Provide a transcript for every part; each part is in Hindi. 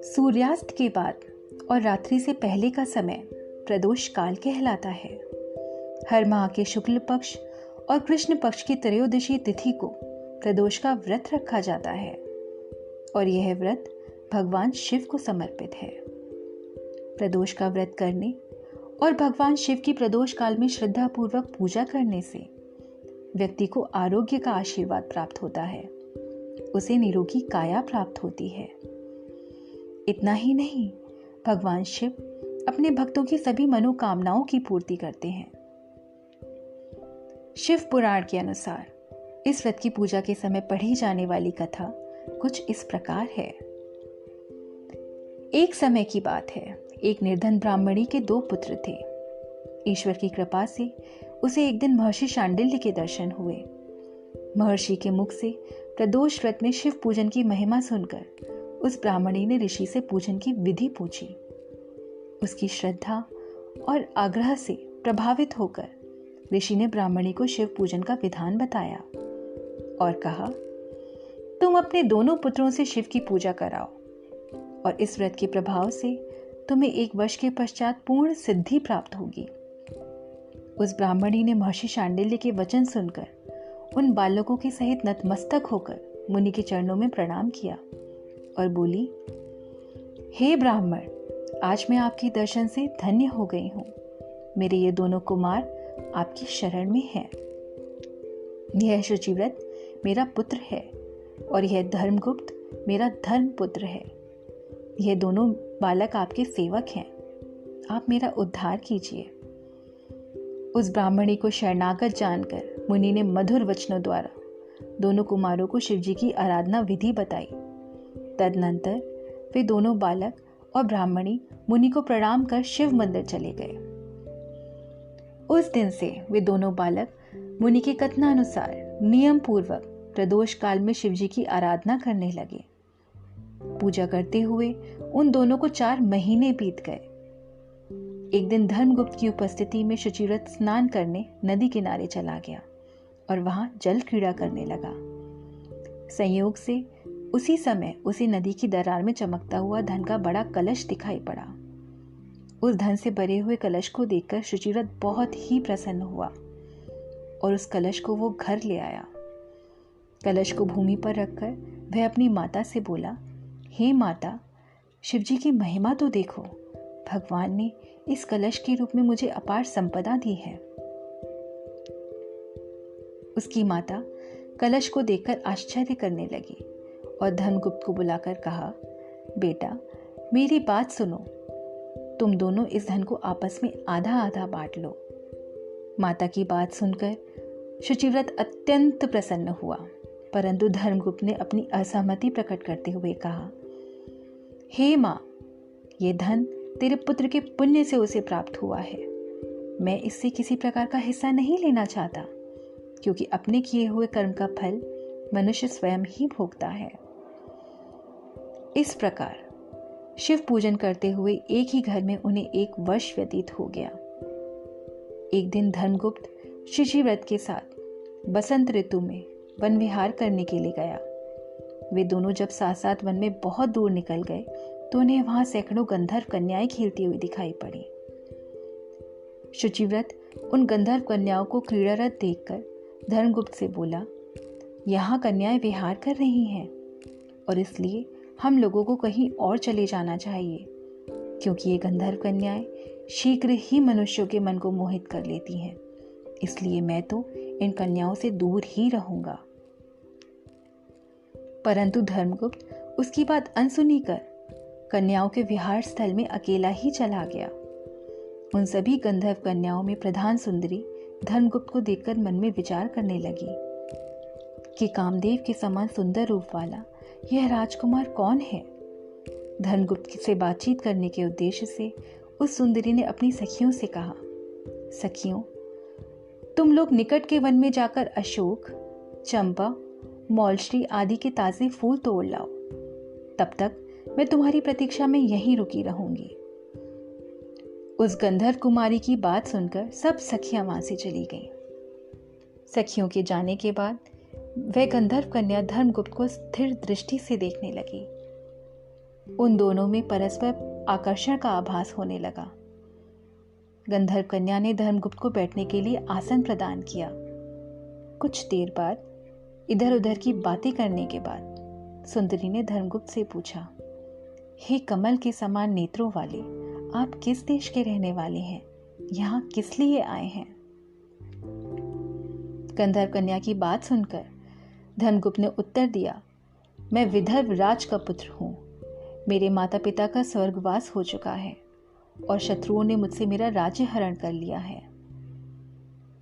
सूर्यास्त के बाद और रात्रि से पहले का समय प्रदोष काल कहलाता है। हर माह के शुक्ल पक्ष और कृष्ण पक्ष की त्रयोदशी तिथि को प्रदोष का व्रत रखा जाता है और यह व्रत भगवान शिव को समर्पित है। प्रदोष का व्रत करने और भगवान शिव की प्रदोष काल में श्रद्धा पूर्वक पूजा करने से व्यक्ति को आरोग्य का आशीर्वाद प्राप्त होता है, उसे निरोगी काया प्राप्त होती है। इतना ही नहीं, भगवान शिव अपने भक्तों की सभी मनोकामनाओं की पूर्ति करते हैं। शिव पुराण के अनुसार इस व्रत की पूजा के समय पढ़ी जाने वाली कथा कुछ इस प्रकार है। एक समय की बात है, एक निर्धन ब्राह्मणी के 2 पुत्र थे। ईश्वर की कृपा से उसे एक दिन महर्षि शांडिल्य के दर्शन हुए। महर्षि के मुख से प्रदोष व्रत में शिव पूजन की महिमा सुनकर उस ब्राह्मणी ने ऋषि से पूजन की विधि पूछी। उसकी श्रद्धा और आग्रह से प्रभावित होकर ऋषि ने ब्राह्मणी को शिव पूजन का विधान बताया और कहा, तुम अपने दोनों पुत्रों से शिव की पूजा कराओ और इस व्रत के प्रभाव से तुम्हें 1 वर्ष के पश्चात पूर्ण सिद्धि प्राप्त होगी। उस ब्राह्मणी ने महर्षि शांडिल्य के वचन सुनकर उन बालकों के सहित नतमस्तक होकर मुनि के चरणों में प्रणाम किया और बोली, हे ब्राह्मण, आज मैं आपके दर्शन से धन्य हो गई हूँ। मेरे ये दोनों कुमार आपकी शरण में हैं। यह शुचिव्रत मेरा पुत्र है और यह धर्मगुप्त मेरा धर्म पुत्र है। यह दोनों बालक आपके सेवक हैं। आप मेरा उद्धार कीजिए। उस ब्राह्मणी को शरणागत जानकर मुनि ने मधुर वचनों द्वारा दोनों कुमारों को शिवजी की आराधना विधि बताई। तदनंतर वे दोनों बालक और ब्राह्मणी मुनि को प्रणाम कर शिव मंदिर चले गए। उस दिन से वे दोनों बालक मुनि के कथनानुसार नियम पूर्वक प्रदोष काल में शिवजी की आराधना करने लगे। पूजा करते हुए उन दोनों को 4 महीने बीत गए। एक दिन धर्मगुप्त की उपस्थिति में शुचिव्रत स्नान करने नदी किनारे चला गया और वहां जल क्रीड़ा करने लगा। संयोग से उसी समय उसी नदी की दरार में चमकता हुआ धन का बड़ा कलश दिखाई पड़ा। उस धन से भरे हुए कलश को देखकर शुचिव्रत बहुत ही प्रसन्न हुआ और उस कलश को वो घर ले आया। कलश को भूमि पर रखकर वह अपनी माता से बोला, हे माता, शिवजी की महिमा तो देखो। भगवान ने इस कलश के रूप में मुझे अपार संपदा दी है। उसकी माता कलश को देखकर आश्चर्य करने लगी और धर्मगुप्त को बुलाकर कहा, बेटा, मेरी बात सुनो। तुम दोनों इस धन को आपस में आधा आधा बांट लो। माता की बात सुनकर शुचिव्रत अत्यंत प्रसन्न हुआ, परंतु धर्मगुप्त ने अपनी असहमति प्रकट करते हुए कहा, हे माँ, ये धन तेरे पुत्र के पुण्य से उसे प्राप्त हुआ है। मैं इससे किसी प्रकार का हिस्सा नहीं लेना चाहता, क्योंकि अपने किए हुए कर्म का फल मनुष्य स्वयं ही भोगता है। इस प्रकार शिव पूजन करते हुए एक ही घर में उन्हें 1 वर्ष व्यतीत हो गया। एक दिन धर्मगुप्त शुचिव्रत के साथ बसंत ऋतु में वन विहार करने के लिए गया। वे दोनों जब साथ साथ वन में बहुत दूर निकल गए तो उन्हें वहां सैकड़ों गंधर्व कन्याएं खेलती हुई दिखाई पड़ी। शुचिव्रत उन गंधर्व कन्याओं को क्रीड़ारत देखकर धर्मगुप्त से बोला, यहाँ कन्याएं विहार कर रही हैं और इसलिए हम लोगों को कहीं और चले जाना चाहिए, क्योंकि ये गंधर्व कन्याएं शीघ्र ही मनुष्यों के मन को मोहित कर लेती हैं। इसलिए मैं तो इन कन्याओं से दूर ही रहूंगा। परंतु धर्मगुप्त उसकी बात अनसुनी कर कन्याओं के विहार स्थल में अकेला ही चला गया। उन सभी गंधर्व कन्याओं में प्रधान सुंदरी धर्मगुप्त को देखकर मन में विचार करने लगी कि कामदेव के समान सुंदर रूप वाला यह राजकुमार कौन है। धर्मगुप्त से बातचीत करने के उद्देश्य से उस सुंदरी ने अपनी सखियों से कहा, सखियों, तुम लोग निकट के वन में जाकर अशोक, चंपा, मौलश्री आदि के ताजे फूल तोड़ लाओ। तब तक मैं तुम्हारी प्रतीक्षा में यहीं रुकी रहूंगी। उस गंधर्व कुमारी की बात सुनकर सब सखियां वहां से चली गईं। सखियों के जाने के बाद वह गंधर्व कन्या धर्मगुप्त को स्थिर दृष्टि से देखने लगी। उन दोनों में परस्पर आकर्षण का आभास होने लगा। गंधर्व कन्या ने धर्मगुप्त को बैठने के लिए आसन प्रदान किया। कुछ देर बाद इधर उधर की बातें करने के बाद सुंदरी ने धर्मगुप्त से पूछा, हे कमल के समान नेत्रों वाले, आप किस देश के रहने वाले हैं? यहाँ किस लिए आए हैं? गंधर्व कन्या की बात सुनकर धर्मगुप्त ने उत्तर दिया, मैं विदर्भ राज का पुत्र हूँ। मेरे माता पिता का स्वर्गवास हो चुका है और शत्रुओं ने मुझसे मेरा राज्य हरण कर लिया है।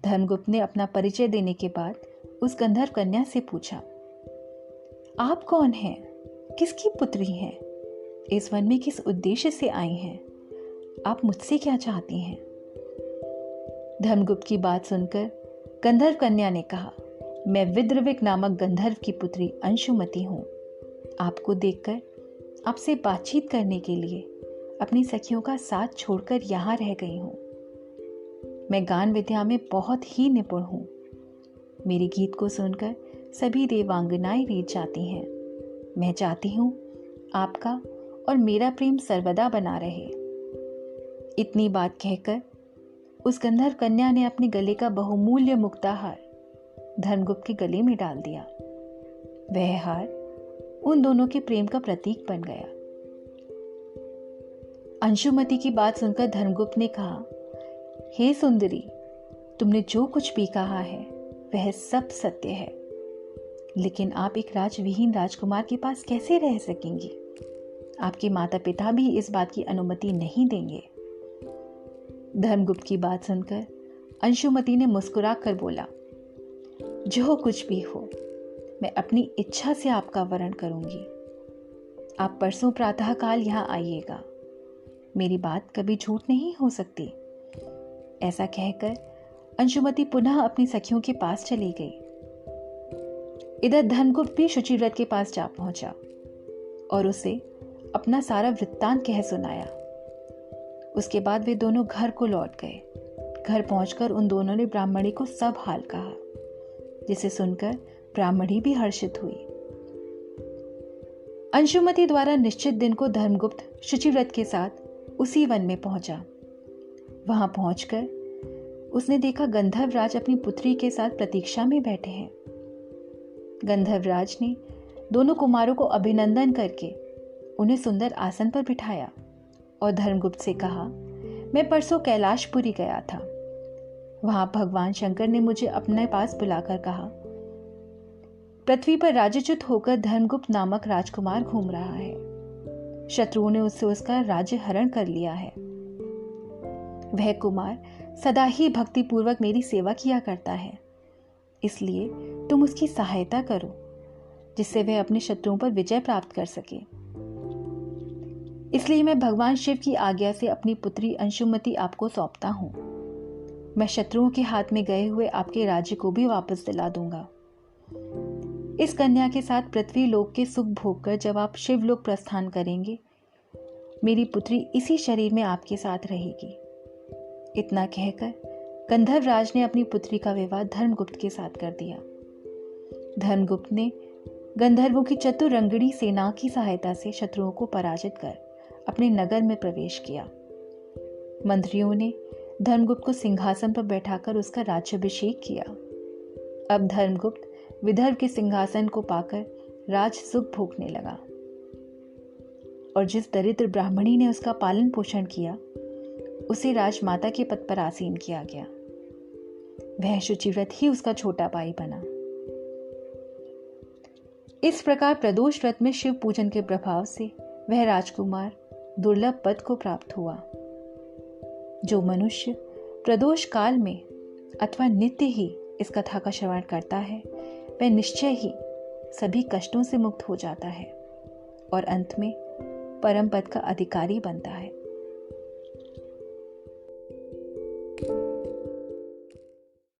धर्मगुप्त ने अपना परिचय देने के बाद उस गंधर्व कन्या से पूछा, आप कौन हैं? किसकी पुत्री हैं? इस वन में किस उद्देश्य से आई हैं? आप मुझसे क्या चाहती हैं? धर्मगुप्त की बात सुनकर गंधर्व कन्या ने कहा, मैं विद्रविक नामक गंधर्व की पुत्री अंशुमति हूँ। आपको देखकर आपसे बातचीत करने के लिए अपनी सखियों का साथ छोड़कर यहाँ रह गई हूँ। मैं गान विद्या में बहुत ही निपुण हूँ। मेरे गीत को सुनकर सभी देवांगनाएं रीझ जाती हैं। मैं चाहती हूँ आपका और मेरा प्रेम सर्वदा बना रहे। इतनी बात कहकर उस गंधर्व कन्या ने अपने गले का बहुमूल्य मुक्ताहार धर्मगुप्त के गले में डाल दिया। वह हार उन दोनों के प्रेम का प्रतीक बन गया। अंशुमति की बात सुनकर धर्मगुप्त ने कहा, हे सुंदरी, तुमने जो कुछ भी कहा है वह सब सत्य है, लेकिन आप एक राजविहीन राजकुमार के पास कैसे रह सकेंगी? आपके माता पिता भी इस बात की अनुमति नहीं देंगे। धर्मगुप्त की बात सुनकर अंशुमति ने मुस्कुरा कर बोला, जो कुछ भी हो, मैं अपनी इच्छा से आपका वरण करूंगी। आप परसों प्रातःकाल यहाँ आइएगा। मेरी बात कभी झूठ नहीं हो सकती। ऐसा कहकर अंशुमति पुनः अपनी सखियों के पास चली गई। इधर धर्मगुप्त भी शुचिव्रत के पास जा पहुंचा और उसे अपना सारा वृत्तांत कह सुनाया। उसके बाद वे दोनों घर को लौट गए। घर पहुंचकर उन दोनों ने ब्राह्मणी को सब हाल कहा, जिसे सुनकर ब्राह्मणी भी हर्षित हुई। अंशुमति द्वारा निश्चित दिन को धर्मगुप्त शुचिव्रत के साथ उसी वन में पहुंचा। वहां पहुंचकर उसने देखा गंधर्वराज अपनी पुत्री के साथ प्रतीक्षा में बैठे हैं। गंधर्वराज ने दोनों कुमारों को अभिनंदन करके उन्हें सुंदर आसन पर बिठाया और धर्मगुप्त से कहा, मैं परसों कैलाशपुरी गया था। वहां भगवान शंकर ने मुझे अपने पास बुलाकर कहा, पृथ्वी पर राज्यच्युत होकर धर्मगुप्त नामक राजकुमार घूम रहा है। शत्रुओं ने उससे उसका राज्य हरण कर लिया है। वह कुमार सदा ही भक्तिपूर्वक मेरी सेवा किया करता है, इसलिए तुम उसकी सहायता करो, जिससे वह अपने शत्रुओं पर विजय प्राप्त कर सके। इसलिए मैं भगवान शिव की आज्ञा से अपनी पुत्री अंशुमति आपको सौंपता हूं। मैं शत्रुओं के हाथ में गए हुए आपके राज्य को भी वापस दिला दूंगा। इस कन्या के साथ पृथ्वी लोक के सुख भोग कर जब आप शिवलोक प्रस्थान करेंगे, मेरी पुत्री इसी शरीर में आपके साथ रहेगी। इतना कहकर गंधर्वराज ने अपनी पुत्री का विवाह धर्मगुप्त के साथ कर दिया। धर्मगुप्त ने गंधर्वों की चतुरंगड़ी सेना की सहायता से शत्रुओं को पराजित कर अपने नगर में प्रवेश किया। मंत्रियों ने धर्मगुप्त को सिंहासन पर बैठाकर उसका राज्याभिषेक किया। अब धर्मगुप्त विदर्भ के सिंहासन को पाकर राज सुख भोगने लगा और जिस दरिद्र ब्राह्मणी ने उसका पालन पोषण किया, उसे राजमाता के पद पर आसीन किया गया। वह शुचिव्रत ही उसका छोटा भाई बना। इस प्रकार प्रदोष व्रत में शिव पूजन के प्रभाव से वह राजकुमार दुर्लभ पद को प्राप्त हुआ। जो मनुष्य प्रदोष काल में अथवा नित्य ही इस कथा का श्रवण करता है, वह निश्चय ही सभी कष्टों से मुक्त हो जाता है और अंत में परम पद का अधिकारी बनता है।